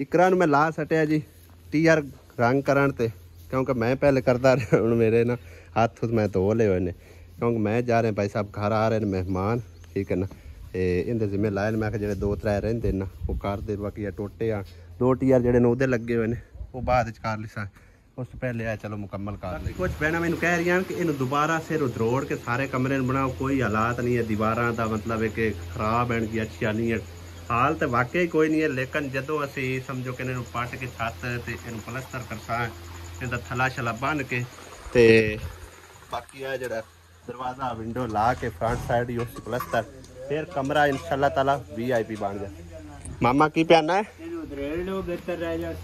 इकरा मैं ला सटिया जी टीआर रंग करन ते क्योंकि मैं पहले करता रहा हूँ मेरे ना हाथ मैं धो ले हुए ने क्योंकि मैं जा रहे भाई साहब घर आ रहे मेहमान ठीक है ना इंदे जिम्मे लाए मैं जो 2-3 रहिंदे ना वो कर दे बाकी टोटे आ 2 टीआर जेडे ने उहदे लगे हुए ने वो बाद कर लिसा उस पहले आ चलो मुकम्मल कर ली कुछ बहना मैंने कह रही हैं कि इन दोबारा सिर उधरोड़ के सारे कमरे बनाओ कोई हालात नहीं है दीवार का मतलब है कि खराब है कि अच्छा नहीं है हाल तो वाकई कोई नहीं है लेकिन जो असी समझो कि इन्होंने पट के छत से इन पलस्तर करसा इनका थला शला बन के ते बाकी है जरा दरवाजा विंडो ला के फ्रंट साइड उस पलस्तर फिर कमरा इंशाल्लाह ताला VIP बन जाए मामा की प्याना है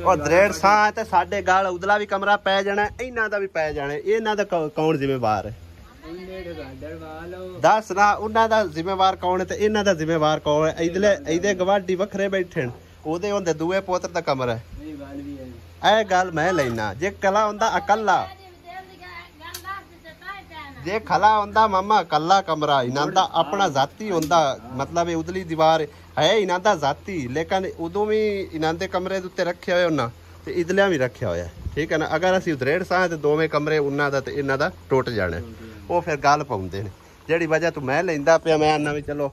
दरेड़ सां ते साडे गाल उदला भी कमरा पै जाना इन्हां दा भी पै जाना इन्हां दा कौन जिम्मेवार है दस ना उन्हां दा जिम्मेवार कौन है ते इन्हां दा जिम्मेवार कौन है इधले गवाडी वखरे बैठे ओदे होंदे दूए पोत्र दा कमरा है गल मैं लेना जे कला हुंदा अकल्ला जे खला हुंदा मामा कल्ला कमरा इन्हां दा अपना जाती हुंदा मतलब उदली दीवार है इन्हां दा जाती लेकिन उदों भी इन्हां दे कमरे दे उत्ते रखे हुए उन्हां ते इदलियां भी रखा होया ठीक है ना अगर असीं उधरेड़ सां ते दोवें कमरे उन्हां दा ते इन्हां दा टुट जाने वो फिर गल पाउंदे ने जेहड़ी वजह तू मैं लैंदा पिया मैं आना भी चलो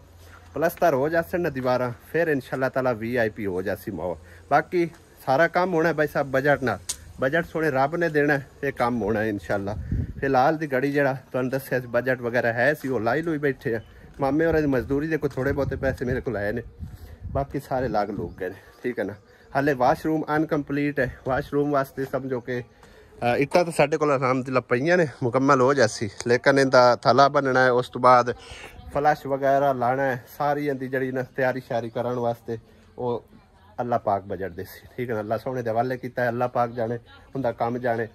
पलस्तर हो जासन ना दीवारां फिर इंशाल्लाह ताला VIP हो जासी माहौल बाकी सारा काम होना है भाई साहब बजट ना बजट सोने रब ने देना ये काम होना है इंशाल्लाह फिलहाल दी घड़ी जरा तुहानूं दस्सिया बजट वगैरह है सी वो लाई लुई बैठे मामे और मजदूरी के कोई थोड़े बहुते पैसे मेरे को आए ने बाकी सारे लाग लोग गए ठीक है ना हाले वाशरूम अनकंप्लीट है वाशरूम वास्ते समझो कि इट्टा तो साढ़े को अलहमदुलिल्लाह पईयां ने मुकम्मल हो जासी लेकिन इनका थला बनना है उस तो बाद फ्लश वगैरह लाना है सारी इनकी जड़ी ना तैयारी श्यारी करने वास्ते वो अल्लाह पाक बजट देसी ठीक है ना अल्लाह सोने दे हवाले कीता है अल्लाह पाक जाने उनका काम जाने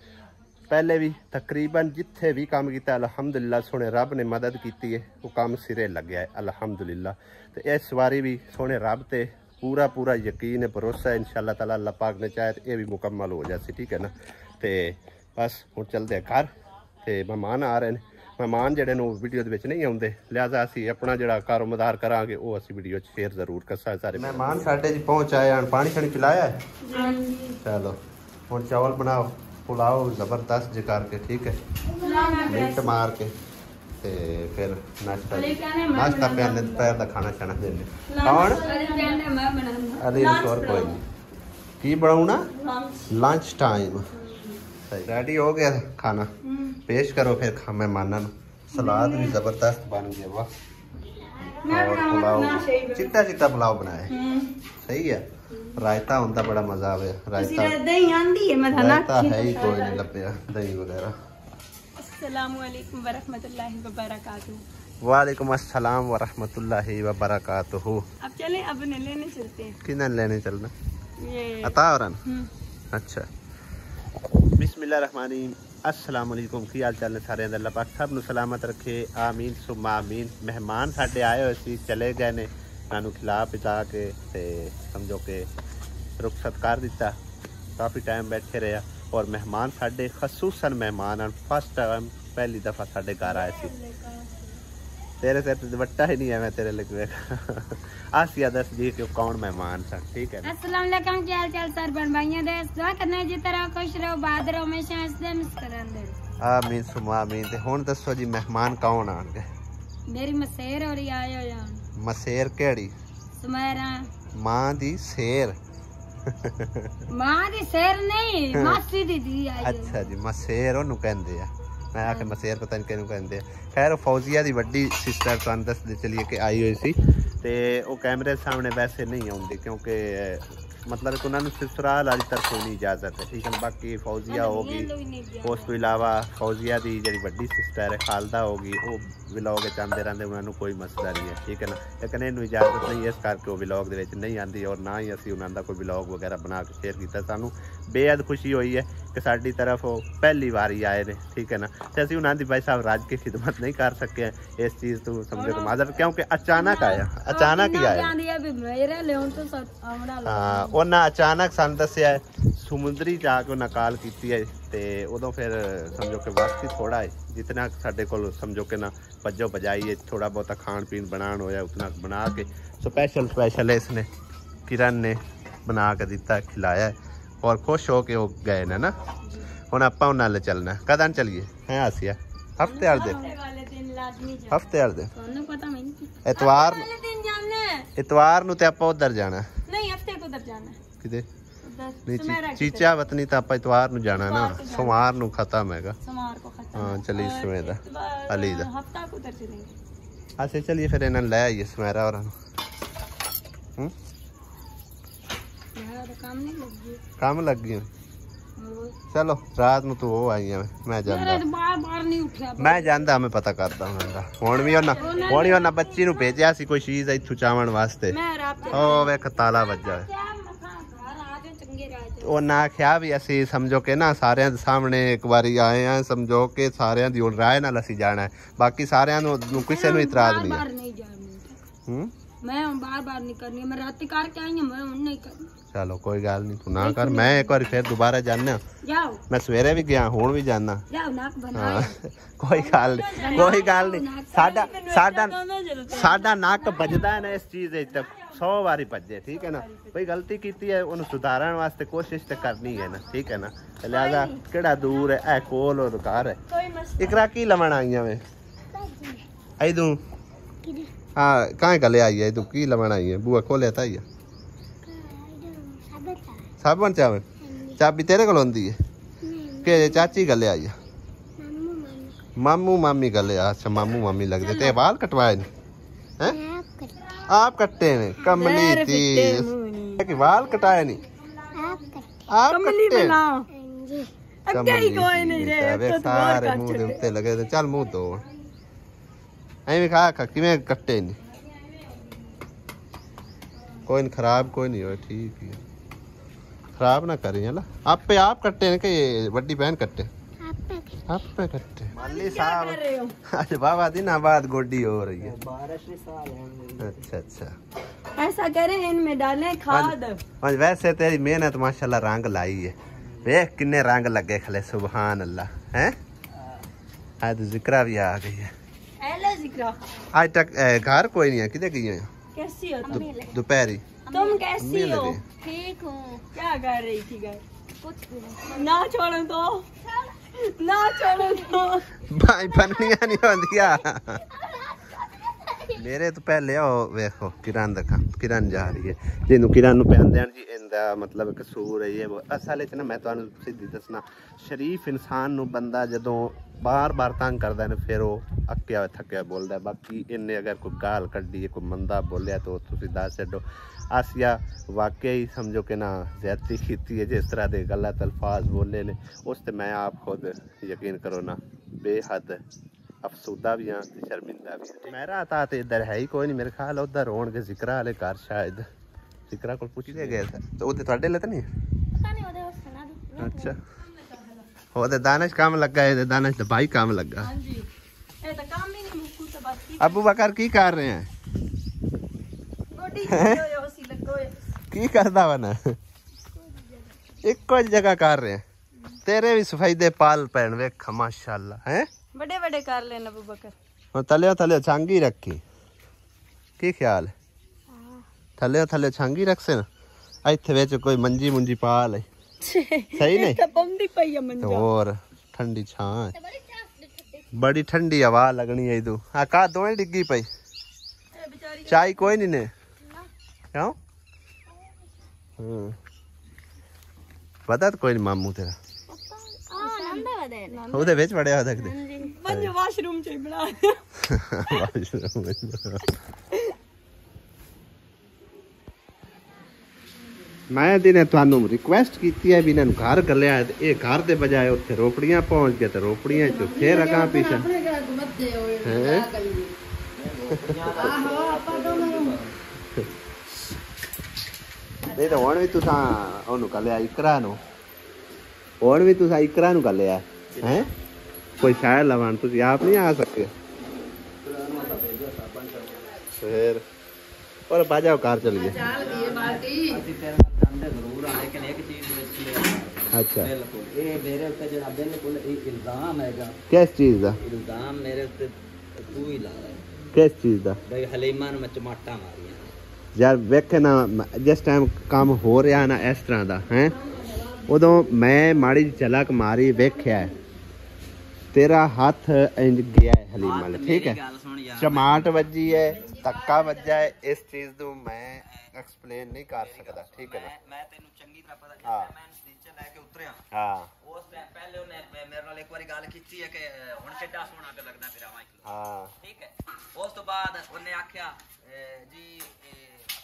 पहले भी तकरीबन जिथे भी काम किया अलहमदुलिल्लाह सोने रब ने मदद की है वो काम सिरे लग गया है अलहमदुलिल्लाह तो इस बारी भी सोने रब ते पूरा यकीन है भरोसा है इंशाल्लाह ताला अल्लाह पाक ने चाहे तो ये भी मुकम्मल हो जाए ठीक है ना तो बस हुण चलते हैं घर तो मेहमान आ रहे हैं मेहमान जेडे ने वीडियो दे विच नहीं आउंदे लिहाजा असी अपना जिहड़ा कारोबार करांगे वो असी वीडियो शेयर जरूर करसा सारे मेहमान साडे जी पहुंच आए हैं पानी शानी पिलाया है चलो हुण चावल बनाओ पुलाव जबरदस्त जी करके ठीक है मिनट मार के ते फिर नाश्ता प्याने दोपहर का खाना शाना देने कौन अरे और कोई नहीं की बनाऊना लंच टाइम रेडी हो गया खाना पेश करो फिर मेहमानों सलाद भी जबरदस्त बन गया वाह और पुलाव चिट्टा पुलाव बनाया सही है रायता होता बड़ा मजा आवे रायता है ही कोई नहीं लपया दही वगैरह अस्सलामुअलैकुम वरहमतुल्लाहि वबरकातुहू वालेकुम अस्सलाम वरहमतुल्लाहि वबरकातुहू अब चलें अब लेने चलते हैं किधर लेने चलना ये अता औरन अच्छा बिस्मिल्लाहिर्रहमानिर्रहीम अस्सलाम वालेकुम की हाल चाल ने सारे अल्लाह पाक सब नूं सलामत रखे आमीन सुम्मा आमीन मेहमान साडे आए हुए सी चले गए ने सानू खिला पिता के ते समझो के रुखसत कर दिता काफ़ी टाइम बैठे रहा और मेहमान साडे खसूसन मेहमान फर्स्ट टाइम पहली दफ़ा साडे घर आए सी तेरे सिर ते दुपट्टा ही नहीं है मैं तेरे लगे आसिया दस जी कि कौन मेहमान सन ठीक है अस्सलाम वालेकुम क्या हाल चाल सर बन भाइयों दे दुआ करना जी तरह खुश रहो बाद रहो हमेशा हंसदे मुस्कुरांदे आमीन सुमा आमीन ते हुण दसो जी मेहमान कौन आणगे मेरी मसेर और आए हो जान मसेर केड़ी सुमेरा मां दी शेर मां दी शेर नहीं मासी दी दी आई अच्छा जी मसेर ओनू कहंदे आ मैं आके मसेर पता नहीं किहनू कहंदे खैर फौजिया दी वड्डी सिस्टर तुहानूं दसदे चलिए कि आई हुई सी ते वो कैमरे सामने वैसे नहीं आउंदी क्योंकि मतलब कि उन्होंने ससुराल वाली तरफों नहीं इजाजत है ठीक है बाकी फौजिया होगी उस तो इलावा फौजिया की जी वड्डी सिस्टर है खालदा होगी वो व्लॉग आते रहते उन्होंने कोई मसला नहीं है ठीक है ना लेकिन इन्हू इजाजत नहीं इस करके वो व्लॉग नहीं आती और ना ही असी उन्होंने कोई व्लॉग वगैरह बना के शेयर किया सानू बेहद खुशी हुई है कि साड़ी तरफ वो पहली बार ही आए ने ठीक है ना तो असी उन्होंने भाई साहब राज की खिदमत नहीं कर सके इस चीज़ तो समझो तो माजर क्योंकि अचानक आया अचानक ही आया हाँ उन्हें अचानक सन दसिया समुद्री जाके उन्हें कॉल की है तो उदों फिर समझो कि वक्त ही थोड़ा है जितना साढ़े को समझो कि ना भजो बजाई थोड़ा बहुत खान पीन बनाना होया उतना बना के स्पैशल इसने किरण ने ਬਣਾ ਕੇ ਦਿੱਤਾ, ਖਿਲਾਇਆ ਔਰ ਖੁਸ਼ ਹੋ ਕੇ ਉਹ ਗਏ ਨੇ ਨਾ। ਹੁਣ ਆਪਾਂ ਉਹਨਾਂ ਨਾਲ ਚੱਲਣਾ, ਕਦੋਂ ਚੱਲੀਏ ਹੈ ਆਸਿਆ? ਹਫਤੇ ਵਾਲੇ ਦਿਨ, ਹਫਤੇ ਵਾਲੇ ਦਿਨ, ਐਤਵਾਰ ਨੂੰ ਤੇ ਆਪਾਂ ਉਧਰ ਜਾਣਾ। ਨਹੀਂ ਹਫਤੇ ਕੋ ਉਧਰ ਜਾਣਾ ਕਿਤੇ ਨਹੀਂ, ਚੀਚਾ ਵਤਨੀ ਤਾਂ ਆਪਾਂ ਇਤਵਾਰ ਨੂੰ ਜਾਣਾ ਨਾ, ਸੋਮਵਾਰ ਨੂੰ ਖਤਮ ਹੈਗਾ। हाँ चलिए सुमेरा अली दा हफ्ता को उधर चलेंगे। अच्छा चलिए फिर इन्हें ले आइए सुमेरा और काम लग गई। चलो रात में तो वो आई है, मैं जांदा मैं जांदा मैं पता करदा हुण भी उन्हां बच्ची नूं भेजिया सी कोई चीज़ इत्थों चावण वास्ते। ओ वेख ताला वज्जा ਉਹ ਨਾ ਆਖਿਆ ਵੀ ਅਸੀਂ ਸਮਝੋ ਕਿ ਨਾ ਸਾਰਿਆਂ ਦੇ ਸਾਹਮਣੇ ਇੱਕ ਵਾਰੀ ਆਏ ਆ, ਸਮਝੋ ਕਿ ਸਾਰਿਆਂ ਦੀ ਹੁਣ ਰਾਏ ਨਾਲ ਅਸੀਂ ਜਾਣਾ ਹੈ, ਬਾਕੀ ਸਾਰਿਆਂ ਨੂੰ ਕਿਸੇ ਨੂੰ ਇਤਰਾਜ਼ ਨਹੀਂ ਹੈ। ਮੈਂ ਬਾਰ-ਬਾਰ ਨਹੀਂ ਕਰਨੀ, ਮੈਂ ਰਾਤੀ ਕਰਕੇ ਆਈ ਹਾਂ, ਮੈਂ ਹੁਣ ਨਹੀਂ ਕਰਨੀ। चलो कोई गल नहीं, तू ना कर, मैं एक बार फिर दोबारा जाना। मैं सवेरे भी गया, हुण भी जाना। कोई गल नहीं, कोई गल नहीं, साडा नक बजदा है ना इस चीज 100 बारी भजे, ठीक है ना। कोई गलती की है उन्हें सुधारन वास्ते कोशिश तो करनी है ना, ठीक है ना। लिहाजा केड़ा दूर है ए कोल और घर है। इकरा की लवण आई है मैं आई तू हाँ कहाँ गले आई है तू की लवण आई है? बुआ खोलिया था ही साबन चावन चाबी तेरे को होंदी है कि चाची गले आई है? मामू मामी गले। अच्छा मामू मामी लगते ते बाल कटवाए ने हैं? आप कट्टे ने कमली थी कि बाल कटाए नहीं आप कट्टे कमली सारे मुंह दे उत्ते लगे थे। चल मुंह धो एवें खा किवें कट्टे नहीं, कोई नहीं खराब कोई नहीं हो, ठीक है खराब ना करी है ना। आप कट्टे ने कि बड़ी बहन कट्टे? आप पे कट्टे माली साहब आज बाबा दिन बाद गोडी हो रही है। अच्छा अच्छा ऐसा करें इनमें डालें खाद। वैसे तेरी मेहनत माशाल्लाह रंग लाई है, देख किन्ने रंग लगे खले, सुभान अल्लाह हैं। आज जिक्रा भी आ गई है। हेलो जिक्रा आज तक घर कोई नहीं है, किधर गई है? कैसी हो तुम? दोपहरी तुम कैसी हो? ठीक हूँ। क्या कर रही थी घर? कुछ भी ना छोड़ो तो ना छोड़ो तो भाई बननिया नहीं होंदिया मेरे तो पहले आओ देखो किरण दिखा, किरण जा रही है जिन्हों किरण नूं पैंदे जी इंदा मतलब कसूर है ये वो। असल च ना मैं तुहानूं सीधी दसना, शरीफ इंसान नूं बंदा जदों बार बार तंग करदा है फिर वो अक्या थक्या बोलदा है। बाकी इन्हें अगर कोई गाल कड्डी कोई मंदा बोलिया तो तुसीं दस छड्डो। आसिया वाकई समझो कि ना ज्यादती की है, जिस तरह के गलत अल्फाज बोले ने उस ते मैं आप खुद यकीन करो ना बेहद अफसुदा भी हाँ शर्मिंदा भी। मेरा था तो इधर है ही कोई नहीं, मेरे ख्याल उधर होणगे जिक्रा वाले घर, शायद जिक्रा को पूछ लिया गया था तो उधर थोड़े ले तो नहीं। अच्छा वो तो दानिश काम लगा है, दानिश तो भाई काम लगा। अबू बकर की कर रहे हैं की करदा वना एको जगह कर रहे हैं। तेरे भी सफाईदे पाल पैन वेख माशाल्लाह हैं, बड़े बड़े कर लेना अबू बकर। और थले थले छांगी रखी की ख्याल है? थले थले छांगी रख से ना इत्थे विच कोई मंजी मुंजी पाल है सही नहीं तो और ठंडी छां है, बड़ी ठंडी हवा लगनी है। तू आ का दोवें डिग्गी पई चाय कोई नहीं ने क्यों पता तो कोई नहीं मामू तेरा ਉਹਦੇ ਵਿੱਚ ਵੜਿਆ ਸਕਦੇ ਪੰਜ ਵਾਸ਼ਰੂਮ ਚ ਬਣਾ ਮੈਂ ਦਿਨੇ ਤੁਹਾਨੂੰ ਰਿਕੁਐਸਟ ਕੀਤੀ ਹੈ ਵੀ ਇਹਨਾਂ ਨੂੰ ਘਰ ਗੱਲਿਆ ਇਹ ਘਰ ਦੇ ਬਜਾਏ ਉੱਥੇ ਰੋਪੜੀਆਂ ਪਹੁੰਚ ਗਏ ਤੇ ਰੋਪੜੀਆਂ ਚ ਫੇਰ ਅਗਾ ਪਿਛਾ नहीं तो हुण भी तुसां ओनू कलिया इकरा नू, हुण भी तुसां इकरा नू कलिया हैं कोई शायर लवण तुसीं आप नहीं आ सकते फिर और बाजा कार चल गए। अच्छा ये मेरे ऊपर जो बिल्कुल इल्जाम हैगा किस चीज दा? इल्जाम मेरे ऊपर तू ही ला रहा है। किस चीज दा? भाई हलीमा नू मैं चमाटा मारिया ਯਾਰ ਵੇਖੇ ਨਾ ਜਿਸ ਟਾਈਮ ਕੰਮ ਹੋ ਰਿਹਾ ਨਾ ਇਸ ਤਰ੍ਹਾਂ ਦਾ ਹੈ ਉਦੋਂ ਮੈਂ ਮਾੜੀ ਜਿਹੀ ਝਲਕ ਮਾਰੀ ਵੇਖਿਆ ਤੇਰਾ ਹੱਥ ਇੰਜ ਗਿਆ ਹੈ ਹਲੀਮ ਵਾਲੇ ਠੀਕ ਹੈ ਚਮਾਟ ਵੱਜੀ ਹੈ ਧੱਕਾ ਵੱਜਾ ਹੈ ਇਸ ਚੀਜ਼ ਨੂੰ ਮੈਂ ਐਕਸਪਲੇਨ ਨਹੀਂ ਕਰ ਸਕਦਾ ਠੀਕ ਹੈ ਨਾ ਮੈਂ ਤੈਨੂੰ ਚੰਗੀ ਤਰ੍ਹਾਂ ਪਤਾ ਕੀਤਾ ਮੈਂ ਨੀਚੇ ਲੈ ਕੇ ਉਤਰਿਆ ਹਾਂ ਉਸ ਟਾਈਮ ਪਹਿਲੇ ਉਹਨੇ ਮੇਰੇ ਨਾਲ ਇੱਕ ਵਾਰੀ ਗੱਲ ਕੀਤੀ ਹੈ ਕਿ ਹੁਣ ਕਿੱਡਾ ਸੋਹਣਾ ਕਰ ਲੱਗਦਾ ਮੇਰਾ ਮਾਈਕ ਹਾਂ ਠੀਕ ਹੈ ਉਸ ਤੋਂ ਬਾਅਦ ਉਹਨੇ ਆਖਿਆ ਜੀ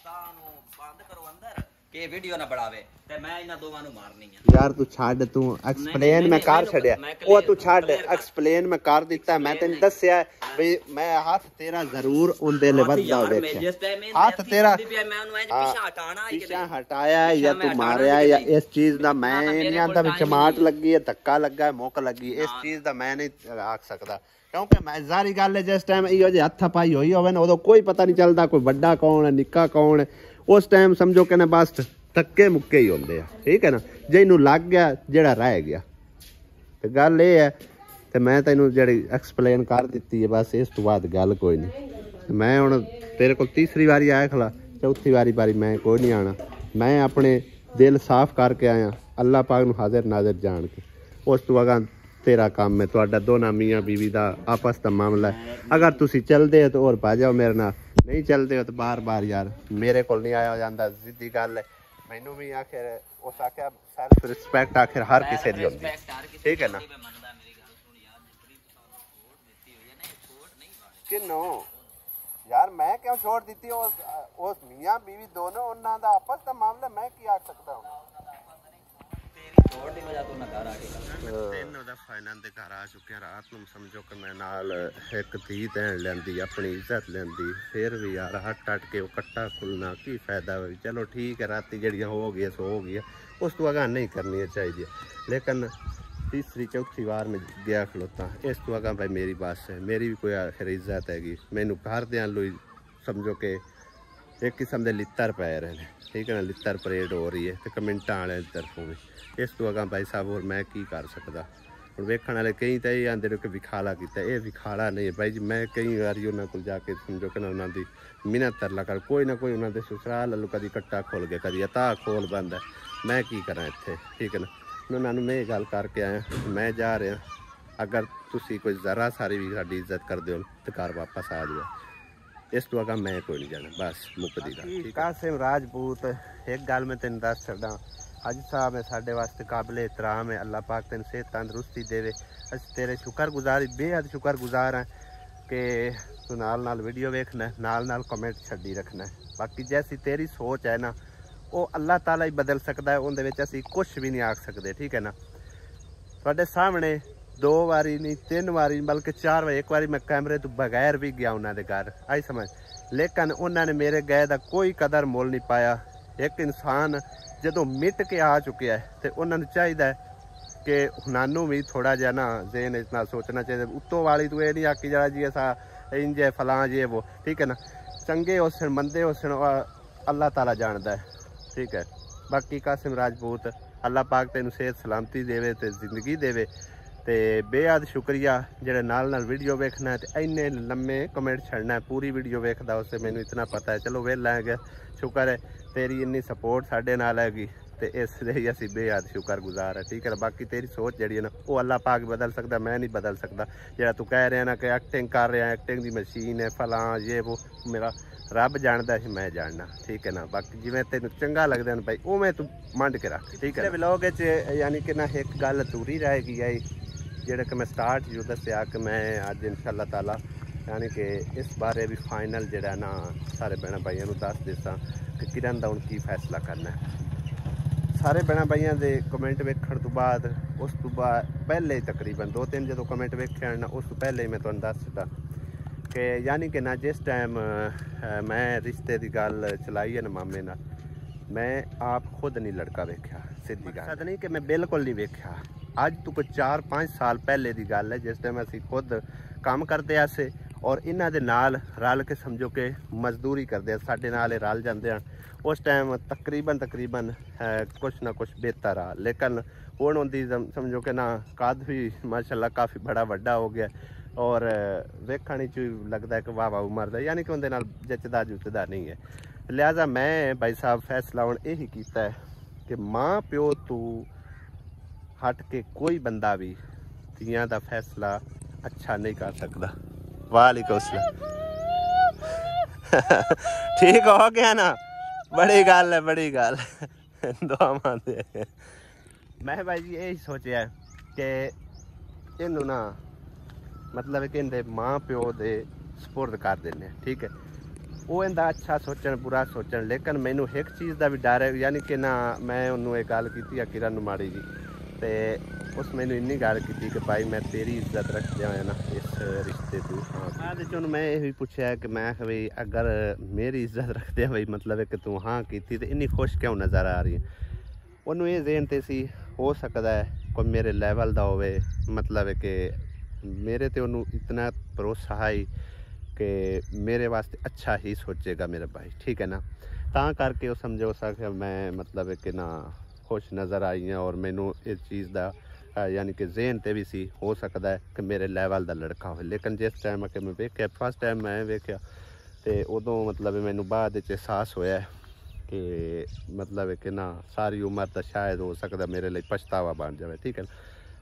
ਅਤਾ ਨੂੰ ਬੰਦ ਕਰੋ ਅੰਦਰ ਕਿ ਇਹ ਵੀਡੀਓ ਨਾ ਬਣਾਵੇ ਤੇ ਮੈਂ ਇਹਨਾਂ ਦੋਵਾਂ ਨੂੰ ਮਾਰਨੀ ਆ ਯਾਰ ਤੂੰ ਛੱਡ ਤੂੰ ਐਕਸਪਲੇਨ ਮੈਂ ਕਰ ਛੱਡਿਆ ਉਹ ਤੂੰ ਛੱਡ ਐਕਸਪਲੇਨ ਮੈਂ ਕਰ ਦਿੱਤਾ ਮੈਂ ਤੈਨੂੰ ਦੱਸਿਆ ਵੀ ਮੈਂ ਹੱਥ ਤੇਰਾ ਜ਼ਰੂਰ ਉਹਦੇ ਲਈ ਵੱਧਦਾ ਵੇਖਿਆ ਹੱਥ ਤੇਰਾ ਮੈਂ ਉਹਨੂੰ ਇੰਜ ਪਿੱਛੇ ਹਟਾਣਾ ਪਿੱਛੇ ਹਟਾਇਆ ਜਾਂ ਤੂੰ ਮਾਰਿਆ ਜਾਂ ਇਸ ਚੀਜ਼ ਦਾ ਮੈਂ ਨਹੀਂ ਆਂਦਾ ਵੀ ਚਮਾਟ ਲੱਗੀ ਹੈ ਧੱਕਾ ਲੱਗਾ ਮੁੱਕ ਲੱਗੀ ਇਸ ਚੀਜ਼ ਦਾ ਮੈਂ ਨਹੀਂ ਆਖ ਸਕਦਾ ਕਿਉਂਕਿ ਮੈਂ ਜ਼ਾਰੀ ਗੱਲ ਹੈ ਜਿਸ ਟਾਈਮ ਇਹੋ ਜਿਹੇ ਹੱਥ ਪਾਈ ਹੋਈ ਹੋਵੇ ਨਾ ਉਦੋਂ ਕੋਈ ਪਤਾ ਨਹੀਂ ਚੱਲਦਾ ਕੋਈ ਵੱਡਾ ਕੌਣ ਹੈ ਨਿੱਕਾ ਕੌਣ ਹੈ ਉਸ ਟਾਈਮ ਸਮਝੋ ਕਿ ਨਾ ਬਸ ਧੱਕੇ ਮੁੱਕੇ ਹੀ ਹੁੰਦੇ ਆ ਠੀਕ ਹੈ ਨਾ ਜੇ ਇਹਨੂੰ ਲੱਗ ਗਿਆ ਜਿਹੜਾ ਰਹਿ ਗਿਆ ਤੇ ਗੱਲ ਇਹ ਹੈ ਤੇ ਮੈਂ ਤੈਨੂੰ ਜਿਹੜੀ ਐਕਸਪਲੇਨ ਕਰ ਦਿੱਤੀ ਹੈ ਬਸ ਇਸ ਤੋਂ ਬਾਅਦ ਗੱਲ ਕੋਈ ਨਹੀਂ ਮੈਂ ਹੁਣ ਤੇਰੇ ਕੋਲ ਤੀਸਰੀ ਵਾਰੀ ਆਇਆ ਖਲਾ ਚੌਥੀ ਵਾਰੀ ਮੈਂ ਕੋਈ ਨਹੀਂ ਆਣਾ ਮੈਂ ਆਪਣੇ ਦਿਲ ਸਾਫ਼ ਕਰਕੇ ਆਇਆ ਅੱਲਾਹ ਪਾਕ ਨੂੰ ਹਾਜ਼ਰ ਨਾਜ਼ਰ ਜਾਣ ਕੇ ਉਸ ਤੋਂ ਅਗਾਂ ਤੇਰਾ ਕੰਮ ਹੈ ਤੁਹਾਡਾ ਦੋਨਾਂ ਮੀਆਂ ਬੀਵੀ ਦਾ ਆਪਸ ਦਾ ਮਾਮਲਾ ਹੈ ਅਗਰ ਤੁਸੀਂ ਚੱਲਦੇ ਹੋ ਤਾਂ ਹੋਰ ਪਾ ਜਾਓ ਮੇਰੇ ਨਾਲ ਨਹੀਂ ਚੱਲਦੇ ਹੋ ਤਾਂ ਬਾਰ-ਬਾਰ ਯਾਰ ਮੇਰੇ ਕੋਲ ਨਹੀਂ ਆਇਆ ਜਾਂਦਾ ਸਿੱਧੀ ਗੱਲ ਹੈ ਮੈਨੂੰ ਵੀ ਆਖਿਰ ਉਸ ਆਖਿਆ ਸੈਲਫ ਰਿਸਪੈਕਟ ਆਖਿਰ ਹਰ ਕਿਸੇ ਦੀ ਹੁੰਦੀ ਠੀਕ ਹੈ ਨਾ ਕਿਨੂੰ ਯਾਰ ਮੈਂ ਕਿਉਂ ਛੋੜ ਦਿੱਤੀ ਉਸ ਮੀਆਂ ਬੀਵੀ ਦੋਨੋਂ ਉਹਨਾਂ ਦਾ ਆਪਸ ਦਾ ਮਾਮਲਾ ਮੈਂ ਕੀ ਆਖ ਸਕਦਾ ਹਾਂ ਤਿੰਨ ਦਫਾ ਇਹਨਾਂ ਦੇ ਘਰ ਆ ਚੁੱਕੇ ਰਾਤ ਨੂੰ ਸਮਝੋ ਕਿ ਮੈਂ ਨਾਲ ਇੱਕ ਧੀ ਦੇਣ ਲੈਂਦੀ ਆਪਣੀ ਇੱਜ਼ਤ ਲੈਂਦੀ ਫਿਰ ਵੀ ਯਾਰ ਹੱਟ ਕੇ ਉਹ ਕੱਟਾ ਖੁੱਲਣਾ ਕੀ ਫਾਇਦਾ ਹੋਈ ਚਲੋ ਠੀਕ ਹੈ ਰਾਤੀ ਜਿਹੜੀਆਂ ਹੋ ਗਈਆਂ ਸੋ ਹੋ ਗਈਆਂ ਉਸ ਤੋਂ ਅਗਾਂਹ ਨਹੀਂ ਕਰਨੀਆਂ ਚਾਹੀਦੀਆਂ ਲੇਕਿਨ तीसरी चौथी बार मैं गया खलोता इस तो अगर भाई मेरी बात है मेरी भी कोई आखिर इज्जत हैगी मैनू घर दे लो समझो कि एक किस्म के लित्तर पै रहे हैं ठीक है ना लित्तर परेड हो रही है तो कमेंटा वाले तरफों भी इस तो अगर भाई साहब और मैं की कर सकता हूँ वेखण वाले कई तो ये आते कि विखाला किया ये विखाला नहीं है भाई जी मैं कई बार उन्होंने को जाके समझो कि ना उन्होंने मिन्नत तरला कर कोई ना कोई उन्होंने ससुराल लो कभी कट्टा खोल गया कभी अता खोल बंद है मैं की करा इतने ठीक है ना उन्होंने मैं ये गल करके आया मैं जा रहा अगर तुसी कोई जरा सारी भी साड़ी इज्जत कर दो तो घर वापस आ जाओ इस तो अगर मैं कोई नहीं जाना बस मुकदी गल कासिम राजपूत एक गल मैं तेन दस छड़ा अज साहब है साढ़े वास्ते काबिल एहतराम है अल्लाह पाक तेन सेहत तंदरुस्ती देवे अस तेरे शुक्रगुजार बेहद शुक्रगुजार हैं कि तू नाल वीडियो वेखना नाल कमेंट छड्डी रखना बाकी जैसी तेरी सोच है ना वो अल्लाह ताला ही बदल सकता है उनके असी कुछ भी नहीं आख सकते ठीक है ना थोड़े सामने 2 बारी नहीं 3 बारी बल्कि 4 बार एक बारी मैं कैमरे तो बगैर भी गया उन्होंने घर आई समझ लेकिन उन्होंने मेरे गए का कोई कदर मोल नहीं पाया एक इंसान जो मिट के आ चुके है तो उन्होंने चाहिए कि उन्होंने भी थोड़ा जहा ना जेन इतना सोचना चाहिए उत्तों वाली तो ये नहीं आकी जा जी ऐसा इंज है फलां ये वो ठीक है ना चंगे उस मंदे उस अल्लाह ताला जानता है ठीक है बाकी कासिम राजपूत अल्लाह पाक तेन सेहत सलामती देवे ते जिंदगी देवे ते बेहद शुक्रिया जेड़े नाल वीडियो वेखना है ते इन्ने लम्मे कमेंट छड़ना है पूरी वीडियो वेखदा उससे मैनू इतना पता है चलो वेला है शुक्र है तेरी इन्नी सपोर्ट साडे नाल हैगी ते इस लिए असी बेहद शुक्रगुजार है ठीक है बाकी तेरी सोच जी है ना वो अल्लाह पाक बदल सकता मैं नहीं बदल सकता जेड़ा तू कह रहा ना कि एक्टिंग कर रहा एक्टिंग की मशीन है फलां ये वो मेरा रब जानता है मैं जानना ठीक है ना बाकी जिवें तेन चंगा लगता है भाई उवें तू मंड के रख ठीक है व्लॉग यानी कि ना एक गल अधूरी रहेगी आई जेड़ा कि मैं स्टार्ट जो दस्या कि मैं अज इंशाअल्लाह ताला यानी कि इस बारे भी फाइनल जेड़ा ना सारे भैन भाइयों को दस देसा कि किरण दा हुण की फैसला करना है सारे भैन भाइयों के कमेंट वेखण तो बाद उस तो बाद पहले तकरीबन 2-3 जो कमेंट वेखे ना उस तो पहले ही मैं तुहानूं दस दिता कि यानी कि ना जिस टाइम मैं रिश्ते की गल चलाई है ना मामे नाल मैं आप खुद नहीं लड़का वेख्या सीधी गल नहीं कि मैं बिल्कुल नहीं वेख्या अज तो कोई 4-5 साल पहले की गल है जिस टाइम असी खुद काम करते आसे और इन्हां दे नाल रल के समझो कि मजदूरी करते साडे नाल रल जाते हैं उस टाइम तकरीबन कुछ ना कुछ बेहतर आ लेकिन हुण उनकी समझो कि ना कद भी माशाल्लाह काफ़ी बड़ा वड्डा हो गया और वेखण च लगता है कि वाह वाह उम्र का यानी कि उनके नाल जचदा जुचदा नहीं है लिहाजा मैं भाई साहब फैसला हुण यही कीता है कि माँ प्यो तू हट के कोई बंदा भी धीआं दा फैसला अच्छा नहीं कर सकता। वालेकुम सलाम। ठीक हो गया ना, बड़ी गल है, बड़ी गल। दुआ मांगदे। मैं भाई जी यही सोचा कि इनू ना मतलब कि इनके माँ प्यो दे सपुर्द कर देने, ठीक है। वो इंदा अच्छा सोचन बुरा सोचन, लेकिन मैनू एक चीज़ का भी डर है, यानी कि ना मैं उन्होंने एक गल की किरण माड़ी जी, तो उस मैनू इन्नी गल की कि भाई मैं तेरी इज्जत रखते हुए ना इस रिश्ते तू। हाँ बाद चुन मैं यही पूछा कि मैं भाई अगर मेरी इज्जत रखते भाई मतलब है कि तू हाँ की तो इन्नी खुश क्यों नज़र आ रही है। उन्होंने ये जेन ते सी हो सकता है कोई मेरे लैवल का होवे, मतलब है कि मेरे ते उन्होंने इतना भरोसा है कि मेरे वास्ते अच्छा ही सोचेगा मेरा भाई, ठीक है ना। ता करके वो समझो सके मैं मतलब है कि ना खुश नज़र आई हैं और मैनू इस चीज़ का यानी कि जेन ते भी सी हो सकता है कि मेरे लैवल का लड़का हो। लेकिन जिस टाइम कि मैं वेख्या फर्स्ट टाइम मैं वेख्या तो उदों मतलब मैनू बाद एहसास होया कि मतलब है कि ना सारी उम्र तो शायद हो सकता मेरे लिए पछतावा बन जाए, ठीक है ना।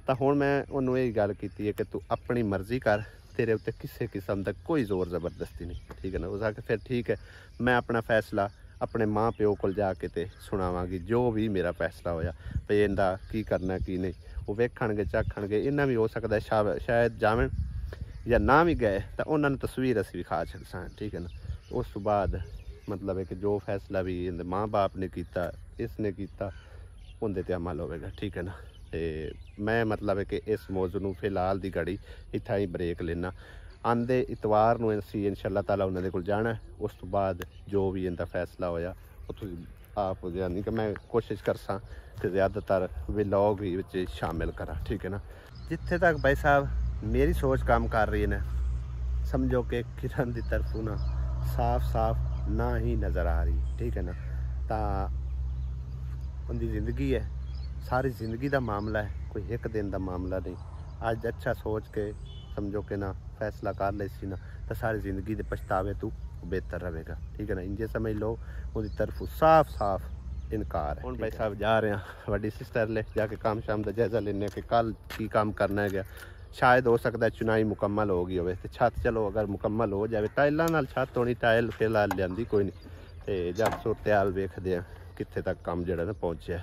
तो हुण मैं उन्होंने यही गल की है कि तू अपनी मर्जी कर, तेरे उत्ते किसी किस्म का कोई जोर जबरदस्ती नहीं, ठीक है ना। उस आके फिर ठीक है मैं अपना फैसला अपने माँ प्यो को जाके ते सुनावांगी, जो भी मेरा फैसला होया भाई इंदा की करना की नहीं। वो वेखणगे चखणगे, इन्ना भी हो सकता है शायद जावन या ना भी गए तो उन्होंने तस्वीर असी विखा सकते, ठीक है ना। उस तो बाद मतलब है कि जो फैसला भी इनके माँ बाप ने किया इसने किया उनके ते अमल होगा, ठीक है ना। तो मैं मतलब है कि इस मौजू में फिलहाल की घड़ी इतना ही ब्रेक लेना। आंदे इतवार को असी इंशाअल्लाह ताला उन्होंने को जाना, उस तो बाद जो भी इनका फैसला होया वो आप यानी कि मैं कोशिश करसा कि ज़्यादातर व्लॉग भी शामिल करा, ठीक है ना। जिथे तक भाई साहब मेरी सोच काम कर रही है ना, समझो कि किरण की तरफों ना साफ साफ ना ही नज़र आ रही, ठीक है ना। तो उनकी ज़िंदगी है, सारी ज़िंदगी का मामला है, कोई एक दिन का मामला नहीं। अज अच्छा सोच के समझो कि ना फैसला कर ले सी ना तो सारी ज़िंदगी के पछतावे तू बेहतर रहेगा, ठीक है ना। इंजे समझ लो उनकी तरफों साफ साफ इनकार है। हुण भाई साहब जा रहे हैं वड्डी सिस्टर ले जाके काम शाम का जायज़ा लेने कि कल की काम करना है। शायद हो सकता है चुनाई मुकम्मल हो गई हो, छत चलो अगर मुकम्मल हो जाए टाइलों नाल छत होनी, टाइल फिलहाल लियांदी कोई नहीं, तो जब सूरत हाल वेखदे कित्थे तक काम जिहड़ा ना पहुंचे।